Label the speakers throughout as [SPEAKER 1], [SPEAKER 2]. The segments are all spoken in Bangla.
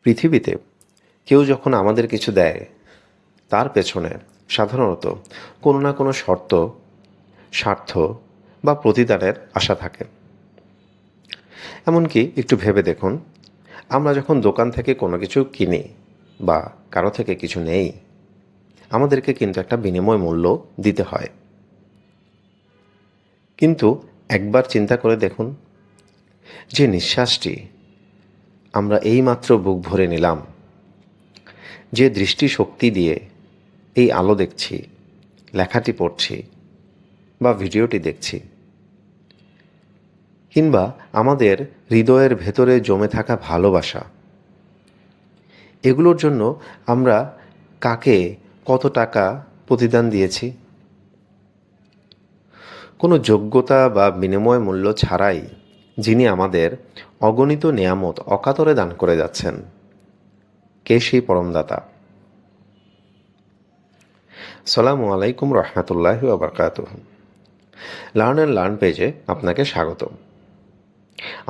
[SPEAKER 1] পৃথিবীতে কেউ যখন আমাদের কিছু দেয়, তার পেছনে সাধারণত কোনো না কোনো শর্ত, স্বার্থ বা প্রতিদানের আশা থাকে। এমনকি একটু ভেবে দেখুন, আমরা যখন দোকান থেকে কোনো কিছু কিনি বা কারো থেকে কিছু নেই, আমাদেরকে কিন্তু একটা বিনিময় মূল্য দিতে হয়। কিন্তু একবার চিন্তা করে দেখুন, যে নিঃশ্বাসটি আমরা এইমাত্র বুক ভরে নিলাম, যে দৃষ্টিশক্তি দিয়ে এই আলো দেখছি, লেখাটি পড়ছি বা ভিডিওটি দেখছি, কিংবা আমাদের হৃদয়ের ভেতরে জমে থাকা ভালোবাসা, এগুলোর জন্য আমরা কাকে কত টাকা প্রতিদান দিয়েছি? কোনো যোগ্যতা বা বিনিময় মূল্য ছাড়াই যিনি আমাদের অগণিত নেয়ামত অকাতরে দান করে যাচ্ছেন, কে সেই পরমদাতা? আসসালামু আলাইকুম রহমতুল্লাহি ওয়া বারাকাতুহু। লার্ন অ্যান্ড লার্ন পেজে আপনাকে স্বাগতম।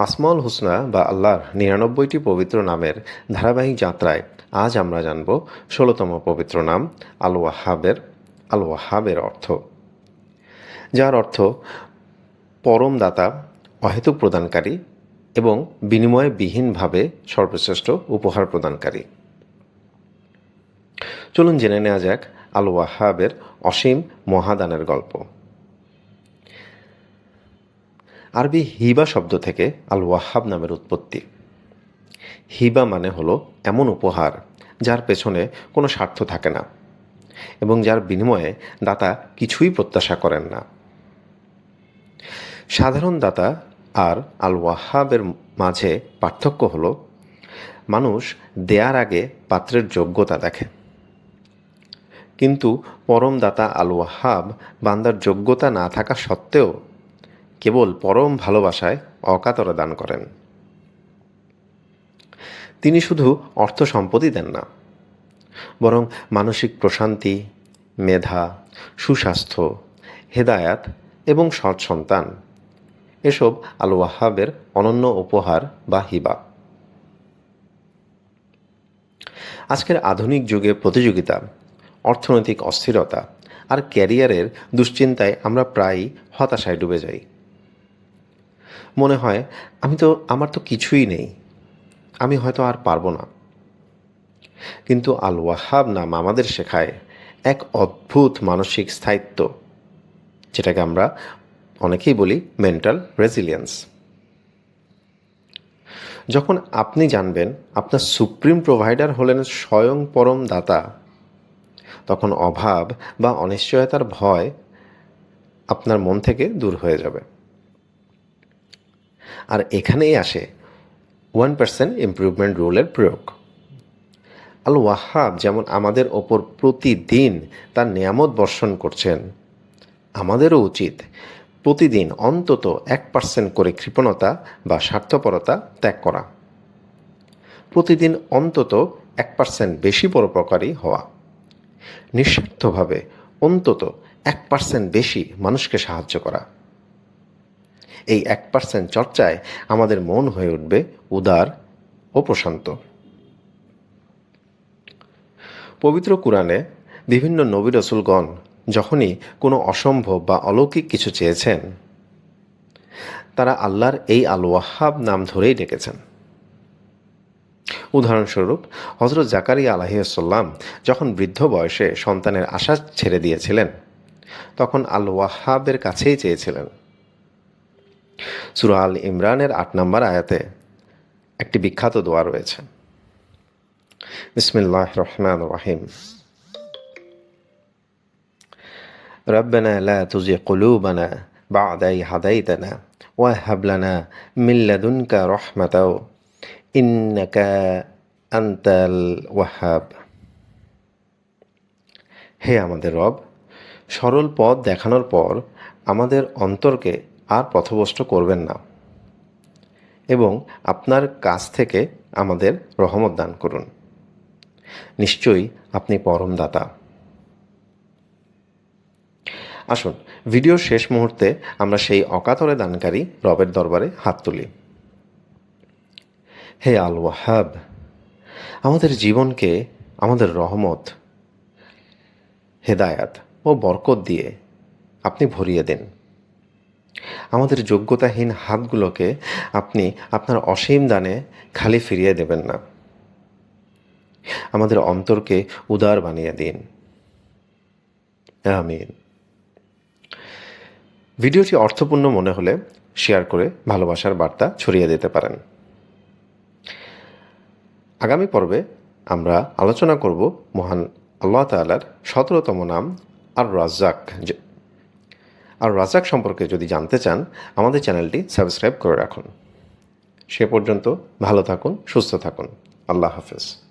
[SPEAKER 1] আসমাউল হুসনা বা আল্লাহর ৯৯টি পবিত্র নামের ধারাবাহিক যাত্রায় আজ আমরা জানব ১৬তম পবিত্র নাম আল ওয়াহাবের অর্থ, যার অর্থ পরম দাতা, অহেতুক প্রদানকারী এবং বিনিময়বিহীনভাবে সর্বশ্রেষ্ঠ উপহার প্রদানকারী। চলুন জেনে নেওয়া যাক আল ওয়াহাবের অসীম মহাদানের গল্প। আরবি হিবা শব্দ থেকে আল ওয়াহাব নামের উৎপত্তি। হিবা মানে হলো এমন উপহার যার পেছনে কোনো স্বার্থ থাকে না এবং যার বিনিময়ে দাতা কিছুই প্রত্যাশা করেন না। সাধারণ দাতা আর আল ওয়াহাবের মাঝে পার্থক্য হলো, মানুষ দেয়ার আগে পাত্রের যোগ্যতা দেখে, কিন্তু পরম দাতা আল ওয়াহাব বান্দার যোগ্যতা না থাকা সত্ত্বেও কেবল পরম ভালোবাসায় অকাতরে দান করেন। তিনি শুধু অর্থ সম্পদই দেন না, বরং মানসিক প্রশান্তি, মেধা, সুস্বাস্থ্য, হেদায়াত এবং সৎ সন্তান, এসব আল ওয়াহাবের অনন্য উপহার বা হিবা। আজকের আধুনিক যুগে প্রতিযোগিতা, অর্থনৈতিক অস্থিরতা আর ক্যারিয়ারের দুশ্চিন্তায় আমরা প্রায়ই হতাশায় ডুবে যাই। মনে হয় আমার তো কিছুই নেই, আমি হয়তো আর পারবো না। কিন্তু আল ওয়াহাব নাম আমাদের শেখায় এক অদ্ভুত মানসিক স্থায়িত্ব, যেটাকে আমরা অনেকেই বলি মেন্টাল রেজিলিয়েন্স। যখন আপনি জানবেন আপনার সুপ্রিম প্রোভাইডার হলেন স্বয়ং পরম দাতা, তখন অভাব বা অনিশ্চয়তার ভয় আপনার মন থেকে দূর হয়ে যাবে। আর এখানেই আসে 1% ইমপ্রুভমেন্ট রুলের প্রয়োগ। আল ওয়াহাব যেমন আমাদের ওপর প্রতিদিন তার নেয়ামত বর্ষণ করছেন, আমাদেরও উচিত প্রতিদিন অন্তত 1% করে কৃপণতা বা স্বার্থপরতা ত্যাগ করা, প্রতিদিন অন্তত 1% বেশি পরোপকারী হওয়া, নিঃস্বার্থভাবে অন্তত 1% বেশি মানুষকে সাহায্য করা। এই 1% চর্চায় আমাদের মন হয়ে উঠবে উদার ও প্রশান্ত। পবিত্র কুরআনে বিভিন্ন নবী রাসূলগণ যখনই কোনো অসম্ভব বা অলৌকিক কিছু চেয়েছেন, তারা আল্লাহর এই আল ওয়াহাব নাম ধরেই ডেকেছেন। উদাহরণস্বরূপ, হযরত জাকারিয়া আলাইহিসসালাম যখন বৃদ্ধ বয়সে সন্তানের আশা ছেড়ে দিয়েছিলেন, তখন আল ওয়াহাবের কাছেই চেয়েছিলেন। সূরা আল ইমরানের ৮ নম্বর আয়াতে একটি বিখ্যাত দোয়া রয়েছে, বিসমিল্লাহির রহমানির রহিম, রব্বানা লা তুজিগ কুলুবানা বা'দা ইয হাদাইতানা ওয়া হাব লানা মিন লাদুনকা রাহমাতাও ইন্নাকা আনতাল ওয়াহ্হাব। হে আমাদের রব, সরল পথ দেখানোর পর আমাদের অন্তরকে আর পথভ্রষ্ট করবেন না এবং আপনার কাছ থেকে আমাদের রহমত দান করুন। নিশ্চয়ই আপনি পরম দাতা। আসুন, ভিডিওর শেষ মুহূর্তে আমরা সেই অকাতরে দানকারী রবের দরবারে হাত তুলি। হে আল ওয়াহাব, আমাদের জীবনকে আমাদের রহমত, হেদায়াত ও বরকত দিয়ে আপনি ভরিয়ে দিন। আমাদের যোগ্যতাহীন হাতগুলোকে আপনি আপনার অসীম দানে খালি ফিরিয়ে দেবেন না। আমাদের অন্তরকে উদার বানিয়ে দিন। আমিন। ভিডিওটি অর্থপূর্ণ মনে হলে শেয়ার করে ভালোবাসার বার্তা ছড়িয়ে দিতে পারেন। আগামী পর্বে আমরা আলোচনা করব মহান আল্লাহ তাআলার 17তম নাম আর রাজ্জাক। আর রাজ্জাক সম্পর্কে যদি জানতে চান আমাদের চ্যানেলটি সাবস্ক্রাইব করে রাখুন। সে পর্যন্ত ভালো থাকুন, সুস্থ থাকুন। আল্লাহ হাফেজ।